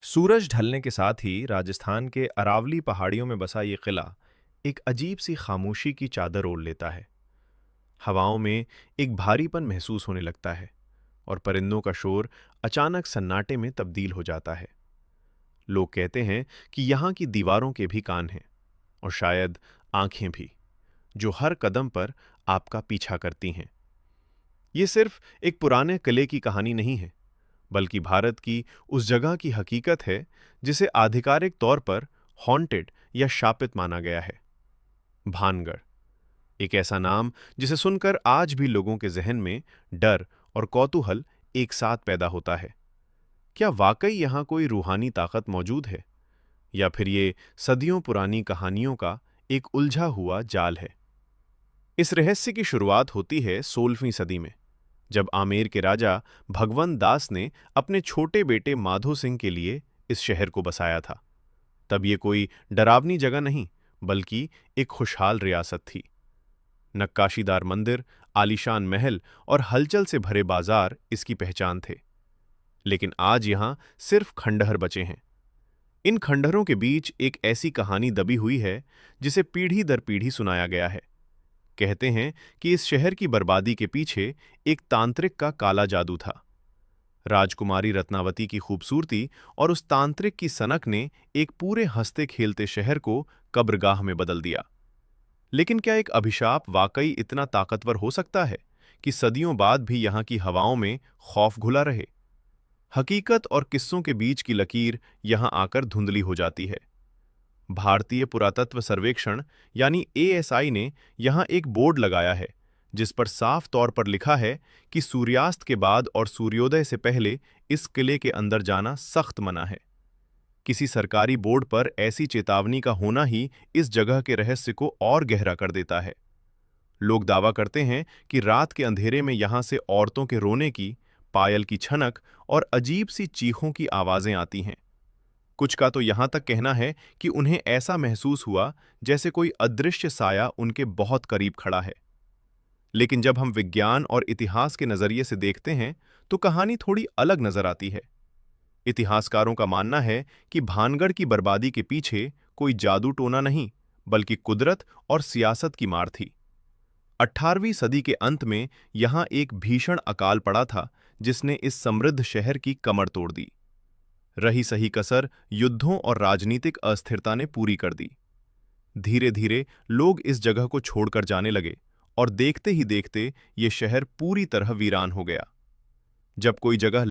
सूरज ढलने के साथ ही राजस्थान के अरावली पहाड़ियों में बसा ये किला एक अजीब सी खामोशी की चादर ओढ़ लेता है। हवाओं में एक भारीपन महसूस होने लगता है और परिंदों का शोर अचानक सन्नाटे में तब्दील हो जाता है। लोग कहते हैं कि यहाँ की दीवारों के भी कान हैं और शायद आंखें भी, जो हर कदम पर आपका पीछा करती हैं। ये सिर्फ एक पुराने किले की कहानी नहीं है, बल्कि भारत की उस जगह की हकीकत है जिसे आधिकारिक तौर पर हॉन्टेड या शापित माना गया है। भानगढ़, एक ऐसा नाम जिसे सुनकर आज भी लोगों के जहन में डर और कौतूहल एक साथ पैदा होता है। क्या वाकई यहाँ कोई रूहानी ताकत मौजूद है, या फिर ये सदियों पुरानी कहानियों का एक उलझा हुआ जाल है? इस रहस्य की शुरुआत होती है 16वीं सदी में, जब आमेर के राजा भगवंत दास ने अपने छोटे बेटे माधो सिंह के लिए इस शहर को बसाया था। तब ये कोई डरावनी जगह नहीं, बल्कि एक खुशहाल रियासत थी। नक्काशीदार मंदिर, आलीशान महल और हलचल से भरे बाजार इसकी पहचान थे। लेकिन आज यहाँ सिर्फ खंडहर बचे हैं। इन खंडहरों के बीच एक ऐसी कहानी दबी हुई है जिसे पीढ़ी दर पीढ़ी सुनाया गया है। कहते हैं कि इस शहर की बर्बादी के पीछे एक तांत्रिक का काला जादू था। राजकुमारी रत्नावती की खूबसूरती और उस तांत्रिक की सनक ने एक पूरे हंसते खेलते शहर को कब्रगाह में बदल दिया। लेकिन क्या एक अभिशाप वाकई इतना ताकतवर हो सकता है कि सदियों बाद भी यहाँ की हवाओं में खौफ घुला रहे? हकीकत और किस्सों के बीच की लकीर यहाँ आकर धुंधली हो जाती है। भारतीय पुरातत्व सर्वेक्षण यानी एएसआई ने यहाँ एक बोर्ड लगाया है, जिस पर साफ तौर पर लिखा है कि सूर्यास्त के बाद और सूर्योदय से पहले इस किले के अंदर जाना सख्त मना है। किसी सरकारी बोर्ड पर ऐसी चेतावनी का होना ही इस जगह के रहस्य को और गहरा कर देता है। लोग दावा करते हैं कि रात के अंधेरे में यहाँ से औरतों के रोने की, पायल की छनक और अजीब सी चीखों की आवाजें आती हैं। कुछ का तो यहाँ तक कहना है कि उन्हें ऐसा महसूस हुआ जैसे कोई अदृश्य साया उनके बहुत करीब खड़ा है। लेकिन जब हम विज्ञान और इतिहास के नजरिए से देखते हैं, तो कहानी थोड़ी अलग नजर आती है। इतिहासकारों का मानना है कि भानगढ़ की बर्बादी के पीछे कोई जादू टोना नहीं, बल्कि कुदरत और सियासत की मार थी। 18वीं सदी के अंत में यहाँ एक भीषण अकाल पड़ा था, जिसने इस समृद्ध शहर की कमर तोड़ दी। रही सही कसर युद्धों और राजनीतिक अस्थिरता ने पूरी कर दी। धीरे धीरे लोग इस जगह को छोड़कर जाने लगे और देखते ही देखते ये शहर पूरी तरह वीरान हो गया। जब कोई जगह